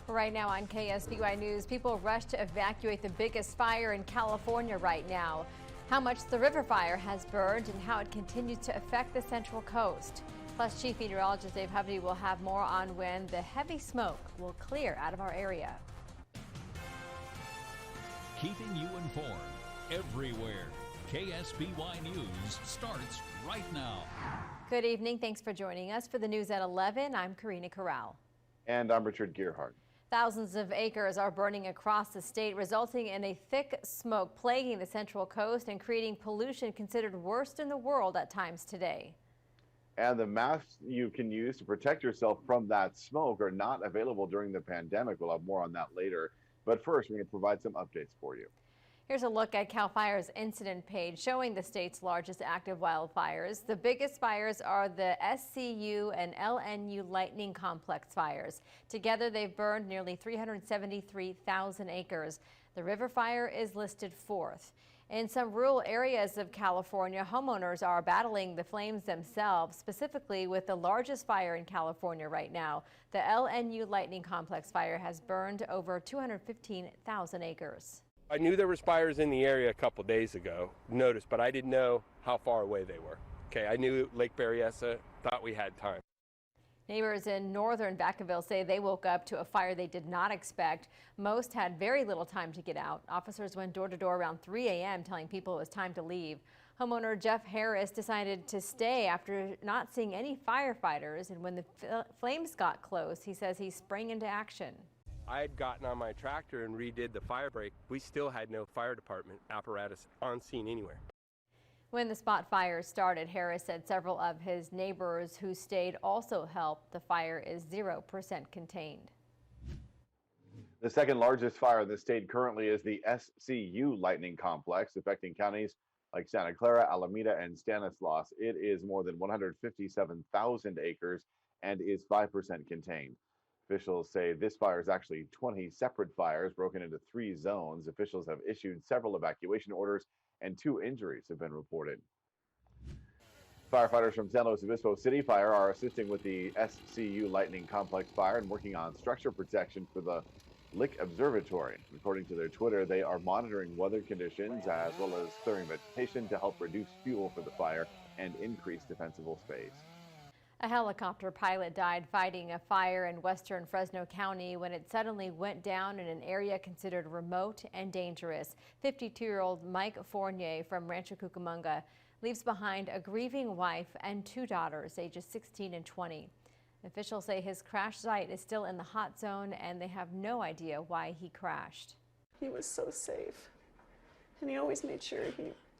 Right now on KSBY News, people rush to evacuate the biggest fire in California right now. How much the river fire has burned and how it continues to affect the Central Coast. Plus, Chief Meteorologist Dave Hovde will have more on when the heavy smoke will clear out of our area. Keeping you informed everywhere. KSBY News starts right now. Good evening. Thanks for joining us for the news at 11. I'm Karina Corral. And I'm Richard Gearhart. Thousands of acres are burning across the state, resulting in a thick smoke plaguing the Central Coast and creating pollution considered worst in the world at times today. And the masks you can use to protect yourself from that smoke are not available during the pandemic. We'll have more on that later. But first, we're going to provide some updates for you. Here's a look at CAL FIRE's incident page showing the state's largest active wildfires. The biggest fires are the SCU and LNU lightning complex fires. Together, they've burned nearly 373,000 acres. The river fire is listed fourth. In some rural areas of California, homeowners are battling the flames themselves, specifically with the largest fire in California right now. The LNU lightning complex fire has burned over 215,000 acres. I knew there was fires in the area a couple days ago, but I didn't know how far away they were. Okay, I knew Lake Berryessa, thought we had time. Neighbors in northern Vacaville say they woke up to a fire they did not expect. Most had very little time to get out. Officers went door to door around 3 a.m. telling people it was time to leave. Homeowner Jeff Harris decided to stay after not seeing any firefighters, and when the flames got close, he says he sprang into action. I had gotten on my tractor and redid the fire break. We still had no fire department apparatus on scene anywhere. When the spot fire started, Harris said several of his neighbors who stayed also helped. The fire is 0% contained. The second largest fire in the state currently is the SCU lightning complex, affecting counties like Santa Clara, Alameda, and Stanislaus. It is more than 157,000 acres and is 5% contained. Officials say this fire is actually 20 separate fires broken into 3 zones. Officials have issued several evacuation orders and 2 injuries have been reported. Firefighters from San Luis Obispo City Fire are assisting with the SCU lightning complex fire and working on structure protection for the Lick Observatory. According to their Twitter, they are monitoring weather conditions as well as clearing vegetation to help reduce fuel for the fire and increase defensible space. A helicopter pilot died fighting a fire in western Fresno County when it suddenly went down in an area considered remote and dangerous. 52-year-old Mike Fournier from Rancho Cucamonga leaves behind a grieving wife and 2 daughters, ages 16 and 20. Officials say his crash site is still in the hot zone and they have no idea why he crashed. He was so safe, and he always made sure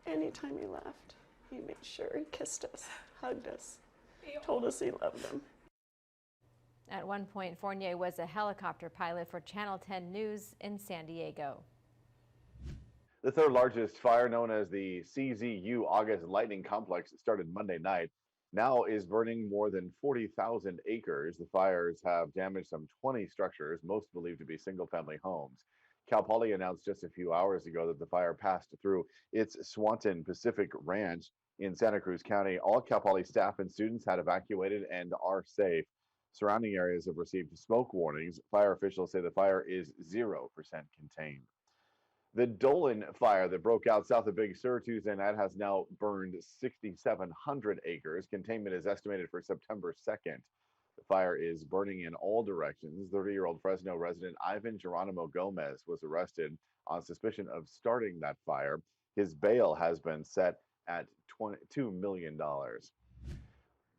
anytime he left, he made sure he kissed us, hugged us. Told us he loved them. At one point, Fournier was a helicopter pilot for Channel 10 News in San Diego. The third largest fire, known as the CZU August Lightning Complex, started Monday night. Now is burning more than 40,000 acres. The fires have damaged some 20 structures, most believed to be single-family homes. Cal Poly announced just a few hours ago that the fire passed through its Swanton Pacific Ranch in Santa Cruz County. All Cal Poly staff and students had evacuated and are safe. Surrounding areas have received smoke warnings. Fire officials say the fire is 0% contained. The Dolan fire that broke out south of Big Sur Tuesday night has now burned 6,700 acres. Containment is estimated for September 2nd. The fire is burning in all directions. 30-year-old Fresno resident Ivan Geronimo Gomez was arrested on suspicion of starting that fire. His bail has been set at $2 million.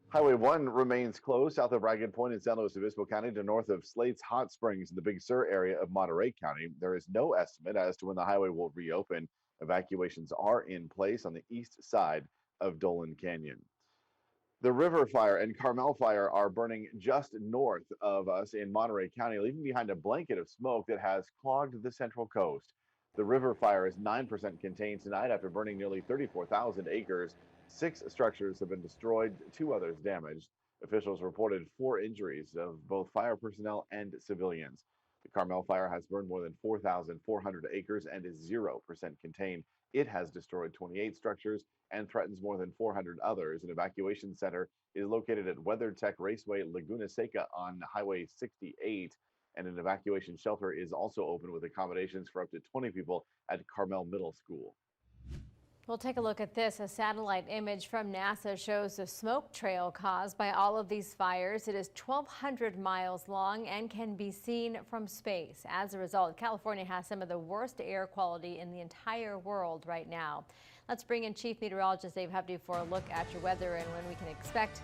Highway 1 remains closed south of Ragged Point in San Luis Obispo County to north of Slate's Hot Springs in the Big Sur area of Monterey County. There is no estimate as to when the highway will reopen. Evacuations are in place on the east side of Dolan Canyon. The River Fire and Carmel Fire are burning just north of us in Monterey County, leaving behind a blanket of smoke that has clogged the Central Coast. The River Fire is 9% contained tonight after burning nearly 34,000 acres. 6 structures have been destroyed, 2 others damaged. Officials reported 4 injuries of both fire personnel and civilians. The Carmel Fire has burned more than 4,400 acres and is 0% contained. It has destroyed 28 structures and threatens more than 400 others. An evacuation center is located at WeatherTech Raceway, Laguna Seca on Highway 68. And an evacuation shelter is also open with accommodations for up to 20 people at Carmel Middle School. We'll take a look at this. A satellite image from NASA shows the smoke trail caused by all of these fires. It is 1,200 miles long and can be seen from space. As a result, California has some of the worst air quality in the entire world right now. Let's bring in Chief Meteorologist Dave Hubney for a look at your weather and when we can expect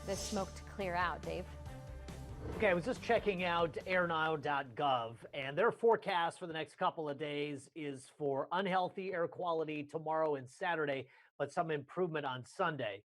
this smoke to clear out. Dave? Okay, I was just checking out airnow.gov, and their forecast for the next couple of days is for unhealthy air quality tomorrow and Saturday, but some improvement on Sunday.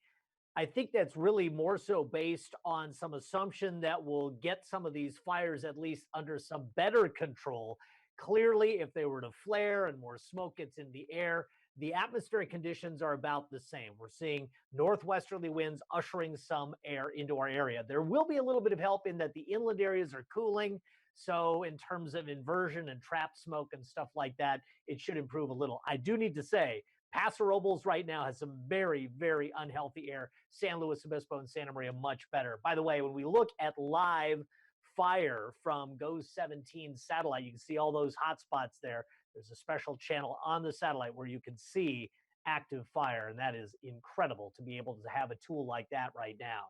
I think that's really more so based on some assumption that we'll get some of these fires at least under some better control. Clearly, if they were to flare and more smoke gets in the air, the atmospheric conditions are about the same. We're seeing northwesterly winds ushering some air into our area. There will be a little bit of help in that the inland areas are cooling. So in terms of inversion and trap smoke and stuff like that, it should improve a little. I do need to say, Paso Robles right now has some very, very unhealthy air. San Luis Obispo and Santa Maria much better. By the way, when we look at live fire from GOES 17 satellite, you can see all those hot spots there. There's a special channel on the satellite where you can see active fire, and that is incredible to be able to have a tool like that right now.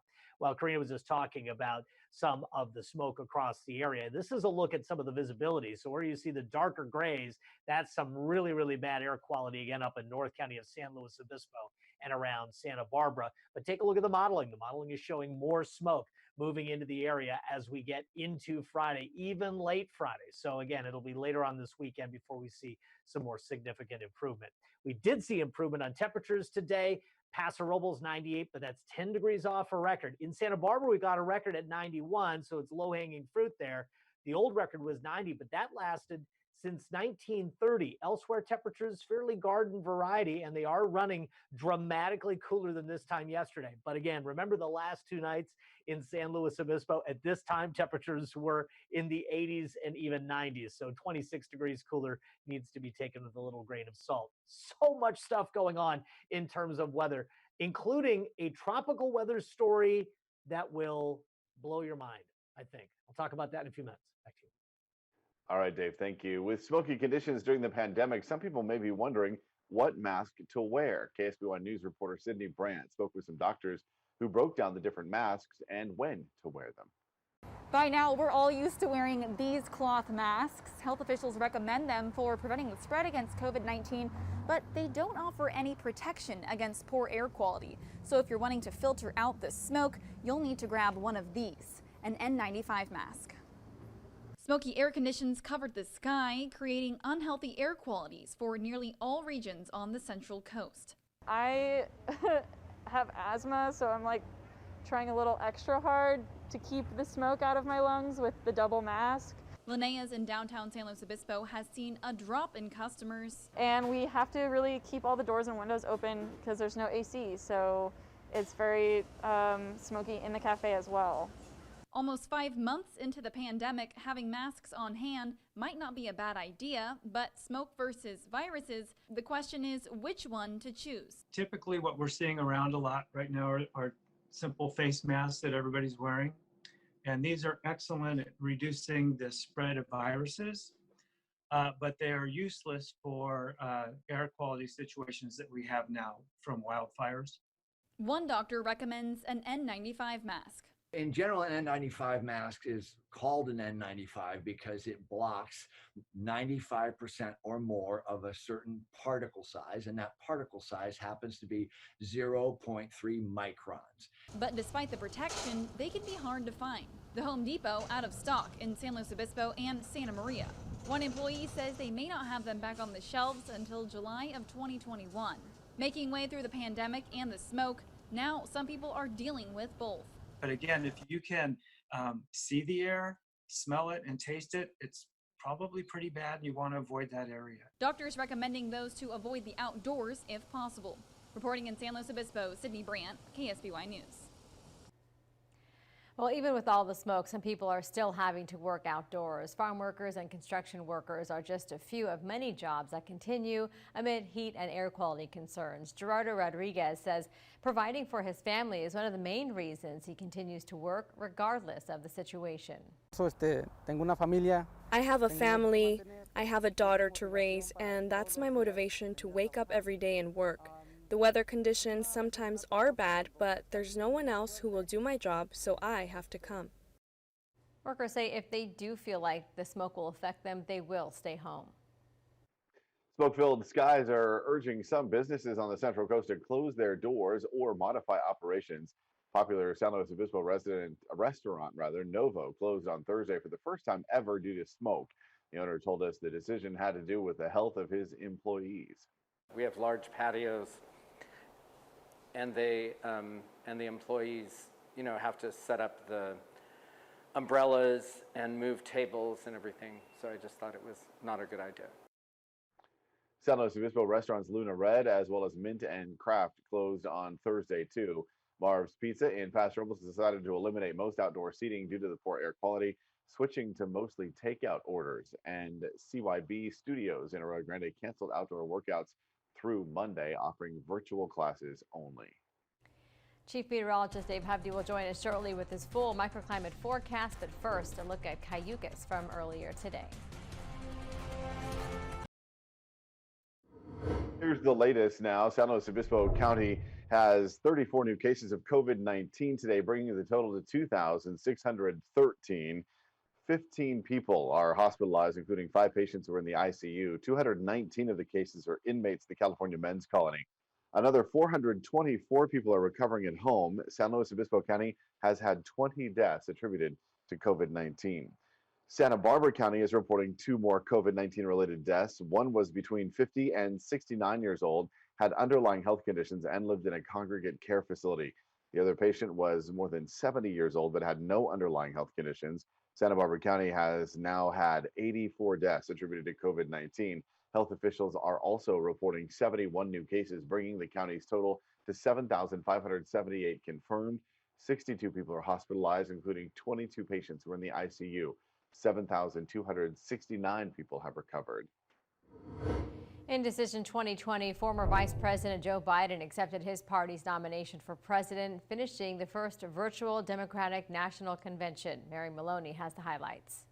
Well, Karina was just talking about some of the smoke across the area. This is a look at some of the visibility. So where you see the darker grays, that's some really, really bad air quality, again, up in North County of San Luis Obispo and around Santa Barbara. But take a look at the modeling. The modeling is showing more smoke moving into the area as we get into Friday, even late Friday. So again, it'll be later on this weekend before we see some more significant improvement. We did see improvement on temperatures today. Paso Robles 98, but that's 10 degrees off a record. In Santa Barbara, we got a record at 91, so it's low-hanging fruit there. The old record was 90, but that lasted since 1930. Elsewhere, temperatures fairly garden variety, and they are running dramatically cooler than this time yesterday. But again, remember the last two nights in San Luis Obispo? At this time, temperatures were in the 80s and even 90s. So 26 degrees cooler needs to be taken with a little grain of salt. So much stuff going on in terms of weather, including a tropical weather story that will blow your mind, I think. I'll talk about that in a few minutes. Back to you. All right, Dave, thank you. With smoky conditions during the pandemic, some people may be wondering what mask to wear. KSBY News reporter Sydney Brandt spoke with some doctors who broke down the different masks and when to wear them. By now, we're all used to wearing these cloth masks. Health officials recommend them for preventing the spread against COVID-19, but they don't offer any protection against poor air quality. So if you're wanting to filter out the smoke, you'll need to grab one of these, an N95 mask. Smoky air conditions covered the sky, creating unhealthy air qualities for nearly all regions on the Central Coast. I have asthma, so I'm like trying a little extra hard to keep the smoke out of my lungs with the double mask. Linnea's in downtown San Luis Obispo has seen a drop in customers. And we have to really keep all the doors and windows open because there's no AC, so it's very smoky in the cafe as well. Almost 5 months into the pandemic, having masks on hand might not be a bad idea, but smoke versus viruses, the question is which one to choose. Typically what we're seeing around a lot right now are simple face masks that everybody's wearing. And these are excellent at reducing the spread of viruses, but they are useless for air quality situations that we have now from wildfires. One doctor recommends an N95 mask. In general, an N95 mask is called an N95 because it blocks 95% or more of a certain particle size, and that particle size happens to be 0.3 microns. But despite the protection, they can be hard to find. The Home Depot out of stock in San Luis Obispo and Santa Maria. One employee says they may not have them back on the shelves until July of 2021. Making way through the pandemic and the smoke, now some people are dealing with both. But again, if you can see the air, smell it, and taste it, it's probably pretty bad and you want to avoid that area. Doctors recommending those to avoid the outdoors if possible. Reporting in San Luis Obispo, Sydney Brandt, KSBY News. Well, even with all the smoke, some people are still having to work outdoors. Farm workers and construction workers are just a few of many jobs that continue amid heat and air quality concerns. Gerardo Rodriguez says providing for his family is one of the main reasons he continues to work regardless of the situation. I have a family, I have a daughter to raise, and that's my motivation to wake up every day and work. The weather conditions sometimes are bad, but there's no one else who will do my job, so I have to come. Workers say if they do feel like the smoke will affect them, they will stay home. Smoke-filled skies are urging some businesses on the Central Coast to close their doors or modify operations. Popular San Luis Obispo restaurant Novo closed on Thursday for the first time ever due to smoke. The owner told us the decision had to do with the health of his employees. We have large patios, and the employees, have to set up the umbrellas and move tables and everything. So I just thought it was not a good idea. San Luis Obispo restaurants Luna Red as well as Mint and Craft closed on Thursday too. Marv's Pizza in Paso Robles decided to eliminate most outdoor seating due to the poor air quality, switching to mostly takeout orders. And CYB Studios in Arroyo Grande canceled outdoor workouts through Monday, offering virtual classes only. Chief Meteorologist Dave Hovde will join us shortly with his full microclimate forecast, but first a look at Cayucas from earlier today. Here's the latest now. San Luis Obispo County has 34 new cases of COVID-19 today, bringing the total to 2,613. 15 people are hospitalized, including 5 patients who are in the ICU. 219 of the cases are inmates at the California Men's Colony. Another 424 people are recovering at home. San Luis Obispo County has had 20 deaths attributed to COVID-19. Santa Barbara County is reporting 2 more COVID-19 related deaths. One was between 50 and 69 years old, had underlying health conditions, and lived in a congregate care facility. The other patient was more than 70 years old, but had no underlying health conditions. Santa Barbara County has now had 84 deaths attributed to COVID-19. Health officials are also reporting 71 new cases, bringing the county's total to 7,578 confirmed. 62 people are hospitalized, including 22 patients who are in the ICU. 7,269 people have recovered. In Decision 2020, former Vice President Joe Biden accepted his party's nomination for president, finishing the first virtual Democratic National Convention. Mary Maloney has the highlights.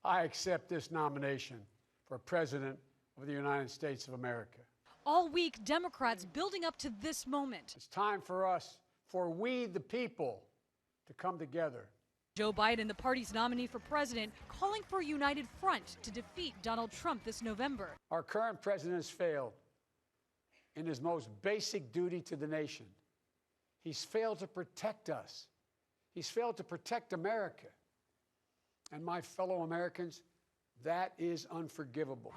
I accept this nomination for President of the United States of America. All week, Democrats building up to this moment. It's time for us, for we the people, to come together. Joe Biden, the party's nominee for president, calling for a united front to defeat Donald Trump this November. Our current president has failed in his most basic duty to the nation. He's failed to protect us. He's failed to protect America. And my fellow Americans, that is unforgivable.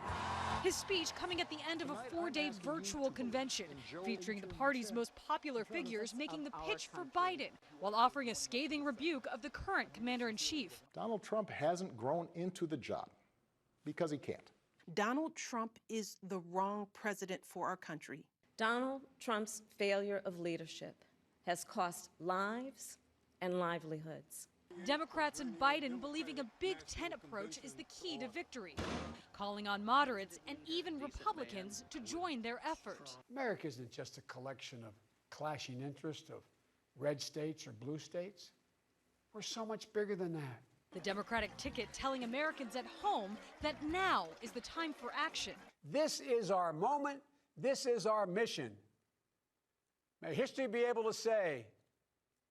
His speech coming at the end of a 4-day virtual convention, featuring the party's most popular figures making the pitch for Biden, while offering a scathing rebuke of the current commander-in-chief. Donald Trump hasn't grown into the job because he can't. Donald Trump is the wrong president for our country. Donald Trump's failure of leadership has cost lives and livelihoods. Democrats and Biden believing a Big Tent approach is the key to victory, calling on moderates and even Republicans to join their effort. America isn't just a collection of clashing interests of red states or blue states. We're so much bigger than that. The Democratic ticket telling Americans at home that now is the time for action. This is our moment. This is our mission. May history be able to say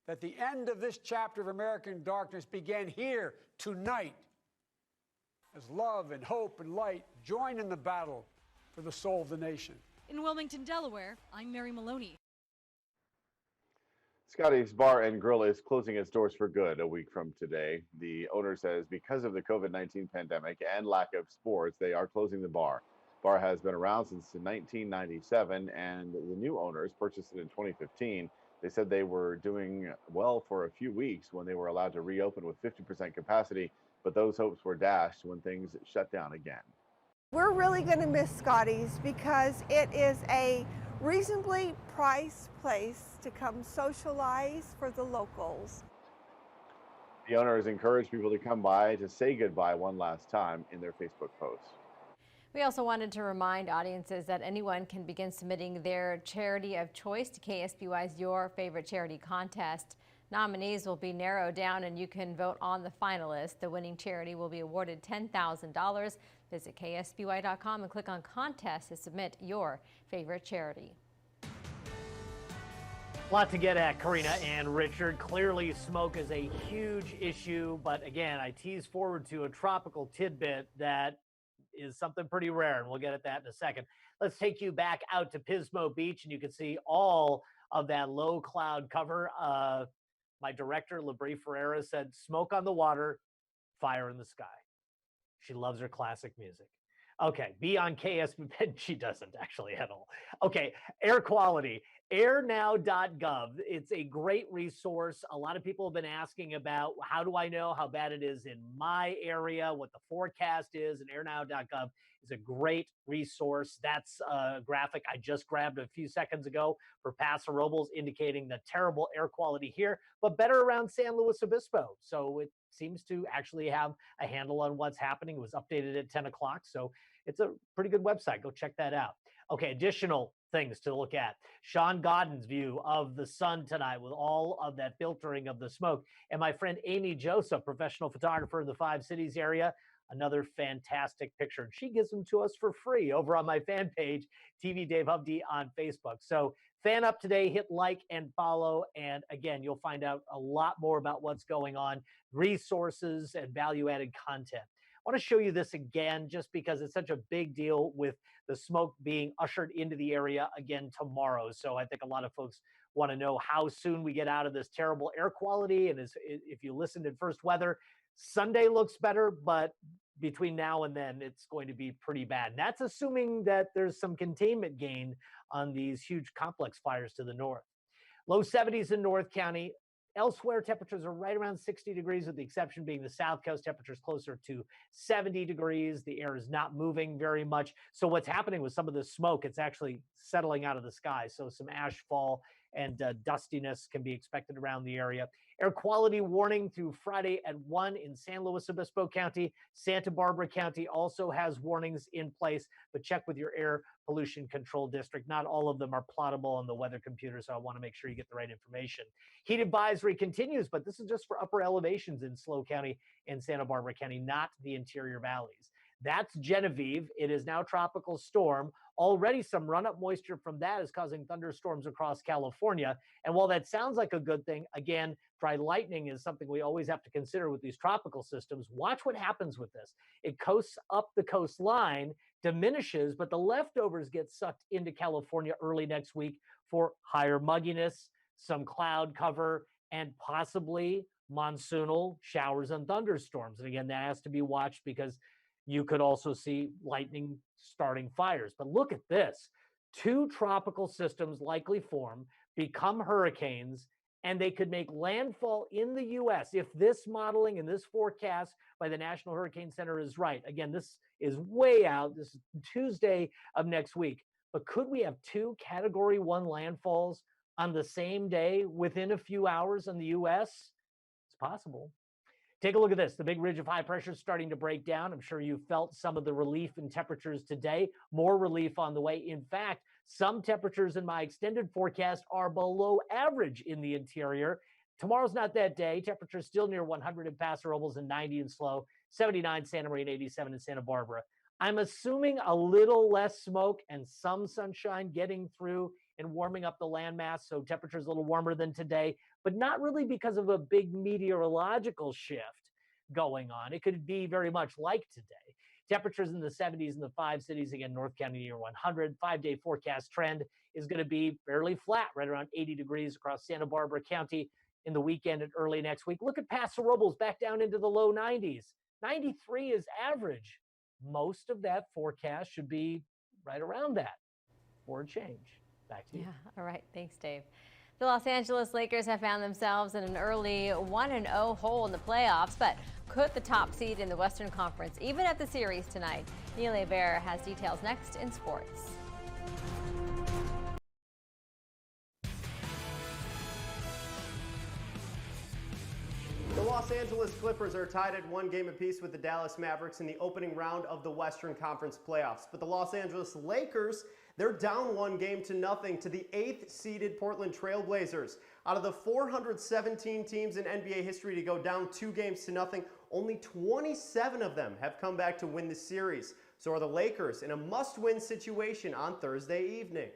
that the end of this chapter of American darkness began here tonight, as love and hope and light join in the battle for the soul of the nation. In Wilmington, Delaware, I'm Mary Maloney. Scotty's Bar and Grill is closing its doors for good a week from today. The owner says because of the COVID-19 pandemic and lack of sports, they are closing the bar. Bar has been around since 1997, and the new owners purchased it in 2015. They said they were doing well for a few weeks when they were allowed to reopen with 50% capacity, but those hopes were dashed when things shut down again. We're really going to miss Scotty's because it is a reasonably priced place to come socialize for the locals. The owners encourage people to come by to say goodbye one last time in their Facebook post. We also wanted to remind audiences that anyone can begin submitting their charity of choice to KSBY's Your Favorite Charity contest. Nominees will be narrowed down and you can vote on the finalists. The winning charity will be awarded $10,000. Visit KSBY.com and click on contest to submit your favorite charity. A lot to get at, Karina and Richard. Clearly, smoke is a huge issue, but again, I tease forward to a tropical tidbit that is something pretty rare, and we'll get at that in a second. Let's take you back out to Pismo Beach, and you can see all of that low cloud cover. My director, Labrie Ferreira, said, smoke on the water, fire in the sky. She loves her classic music. Okay, be on KSBY. She doesn't actually at all. Okay, air quality. Airnow.gov. It's a great resource. A lot of people have been asking about how do I know how bad it is in my area, what the forecast is, and airnow.gov is a great resource. That's a graphic I just grabbed a few seconds ago for Paso Robles indicating the terrible air quality here, but better around San Luis Obispo. So it seems to actually have a handle on what's happening. It was updated at 10 o'clock. So it's a pretty good website. Go check that out. Okay, additional things to look at. Sean Godden's view of the sun tonight with all of that filtering of the smoke. And my friend Amy Joseph, professional photographer in the 5 Cities area, another fantastic picture. And she gives them to us for free over on my fan page, TV Dave Hovde on Facebook. So fan up today, hit like and follow. And again, you'll find out a lot more about what's going on, resources and value-added content. I want to show you this again just because it's such a big deal with the smoke being ushered into the area again tomorrow. So I think a lot of folks want to know how soon we get out of this terrible air quality. And if you listened in First Weather, Sunday looks better, but between now and then, it's going to be pretty bad. And that's assuming that there's some containment gain on these huge complex fires to the north. Low 70s in North County. Elsewhere, temperatures are right around 60 degrees, with the exception being the South Coast. Temperatures closer to 70 degrees. The air is not moving very much. So what's happening with some of this smoke, it's actually settling out of the sky. So some ash fall and dustiness can be expected around the area. Air quality warning through Friday at 1 in San Luis Obispo County. Santa Barbara County also has warnings in place, but check with your air pollution control district. Not all of them are plottable on the weather computer, so I want to make sure you get the right information. Heat advisory continues, but this is just for upper elevations in SLO County and Santa Barbara County, not the interior valleys. That's Genevieve. It is now tropical storm. Already some run-up moisture from that is causing thunderstorms across California. And while that sounds like a good thing, again, dry lightning is something we always have to consider with these tropical systems. Watch what happens with this. It coasts up the coastline, diminishes, but the leftovers get sucked into California early next week for higher mugginess, some cloud cover, and possibly monsoonal showers and thunderstorms. And again, that has to be watched because you could also see lightning starting fires. But look at this. 2 tropical systems likely form, become hurricanes, and they could make landfall in the U.S. if this modeling and this forecast by the National Hurricane Center is right. Again, this is way out. This is Tuesday of next week. But could we have 2 Category 1 landfalls on the same day within a few hours in the U.S.? It's possible. Take a look at this. The big ridge of high pressure is starting to break down. I'm sure you felt some of the relief in temperatures today. More relief on the way. In fact, some temperatures in my extended forecast are below average in the interior. Tomorrow's not that day. Temperatures still near 100 in Paso Robles and 90 in SLO, 79 Santa Maria, and 87 in Santa Barbara. I'm assuming a little less smoke and some sunshine getting through and warming up the landmass, so temperatures a little warmer than today, but not really because of a big meteorological shift going on. It could be very much like today. Temperatures in the 70s in the 5 cities, again, North County near 100. 5-day forecast trend is going to be fairly flat, right around 80 degrees across Santa Barbara County in the weekend and early next week. Look at Paso Robles back down into the low 90s. 93 is average. Most of that forecast should be right around that or a change. Back to you. Yeah, all right. Thanks, Dave. The Los Angeles Lakers have found themselves in an early 1-0 hole in the playoffs, but could the top seed in the Western Conference even at the series tonight? Neil Hebert has details next in sports. Angeles Clippers are tied at 1 game apiece with the Dallas Mavericks in the opening round of the Western Conference playoffs. But the Los Angeles Lakers, they're down 1 game to nothing to the 8th seeded Portland Trail Blazers. Out of the 417 teams in NBA history to go down 2 games to nothing, only 27 of them have come back to win the series. So are the Lakers in a must-win situation on Thursday evening.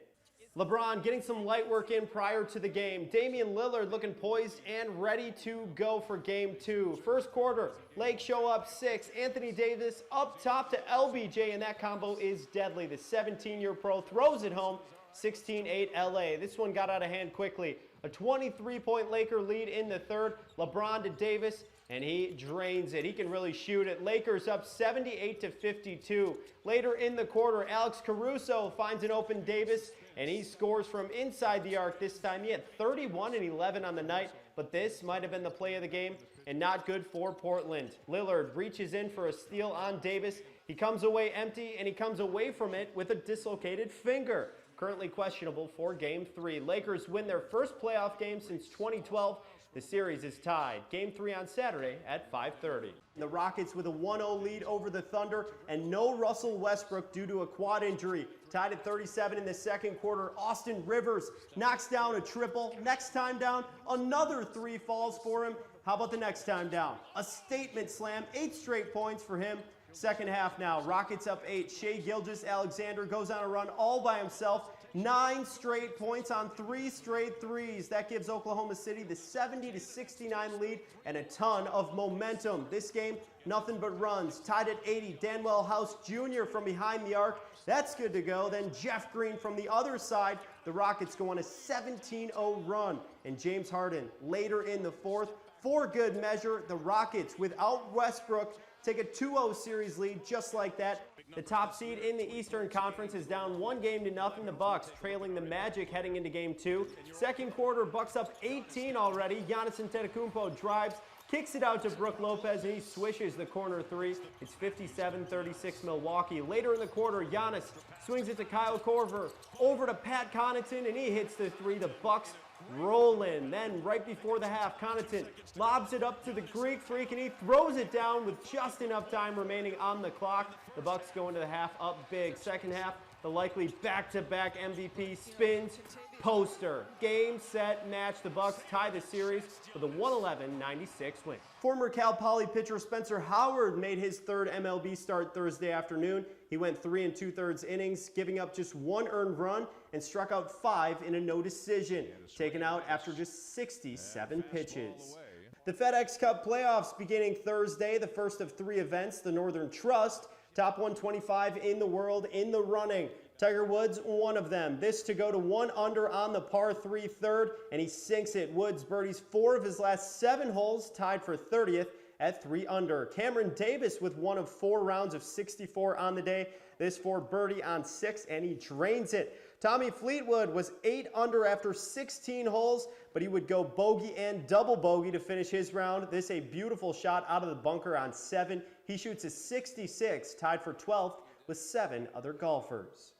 LeBron getting some light work in prior to the game. Damian Lillard looking poised and ready to go for game 2. First quarter, Lakes show up 6. Anthony Davis up top to LBJ, and that combo is deadly. The 17-year pro throws it home, 16-8 LA. This one got out of hand quickly. A 23-point Laker lead in the third. LeBron to Davis, and he drains it. He can really shoot it. Lakers up 78-52. Later in the quarter, Alex Caruso finds an open Davis, and he scores from inside the arc this time. He had 31 and 11 on the night, but this might have been the play of the game and not good for Portland. Lillard reaches in for a steal on Davis. He comes away empty, and he comes away from it with a dislocated finger. Currently questionable for Game 3. Lakers win their first playoff game since 2012. The series is tied. Game 3 on Saturday at 5:30. The Rockets with a 1-0 lead over the Thunder, and no Russell Westbrook due to a quad injury. Tied at 37 in the second quarter. Austin Rivers knocks down a triple. Next time down, another 3 falls for him. How about the next time down? A statement slam, 8 straight points for him. Second half now, Rockets up 8. Shai Gilgeous-Alexander goes on a run all by himself. 9 straight points on 3 straight threes. That gives Oklahoma City the 70-69 lead and a ton of momentum. This game, nothing but runs. Tied at 80, Danwell House Jr. from behind the arc. That's good to go. Then Jeff Green from the other side. The Rockets go on a 17-0 run. And James Harden later in the fourth. For good measure, the Rockets, without Westbrook, take a 2-0 series lead just like that. The top seed in the Eastern Conference is down 1 game to nothing. The Bucks trailing the Magic heading into Game 2. Second quarter, Bucks up 18 already. Giannis Antetokounmpo drives, kicks it out to Brook Lopez, and he swishes the corner 3. It's 57-36 Milwaukee. Later in the quarter, Giannis swings it to Kyle Korver, over to Pat Connaughton, and he hits the 3. The Bucks rolling. Then right before the half, Connaughton lobs it up to the Greek Freak, and he throws it down with just enough time remaining on the clock. The Bucks go into the half up big. Second half, the likely back-to-back MVP spins poster. Game, set, match. The Bucks tie the series with a 111-96 win. Former Cal Poly pitcher Spencer Howard made his 3rd MLB start Thursday afternoon. He went 3 2/3 innings, giving up just 1 earned run and struck out 5 in a no decision, taken out after just 67 pitches. The FedEx Cup playoffs beginning Thursday, the first of 3 events. The Northern Trust, top 125 in the world in the running. Tiger Woods, one of them. This to go to 1 under on the par 3 third, and he sinks it. Woods birdies 4 of his last 7 holes, tied for 30th at 3 under. Cameron Davis with 1 of 4 rounds of 64 on the day. This for birdie on 6, and he drains it. Tommy Fleetwood was 8 under after 16 holes, but he would go bogey and double bogey to finish his round. This a beautiful shot out of the bunker on 7. He shoots a 66, tied for 12th with 7 other golfers.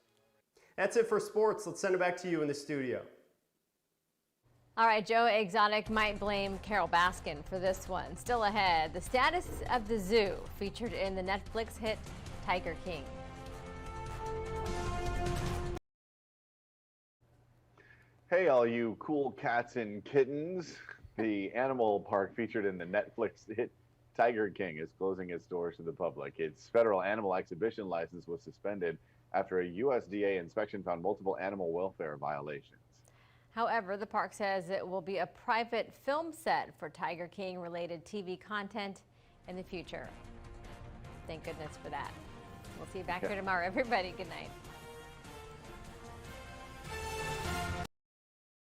That's it for sports. Let's send it back to you in the studio. All right, Joe Exotic might blame Carol Baskin for this one. Still ahead, the status of the zoo featured in the Netflix hit Tiger King. Hey, all you cool cats and kittens. The animal park featured in the Netflix hit Tiger King is closing its doors to the public. Its federal animal exhibition license was suspended after a USDA inspection found multiple animal welfare violations. However, the park says it will be a private film set for Tiger King related TV content in the future. Thank goodness for that. We'll see you back here tomorrow. Everybody, good night.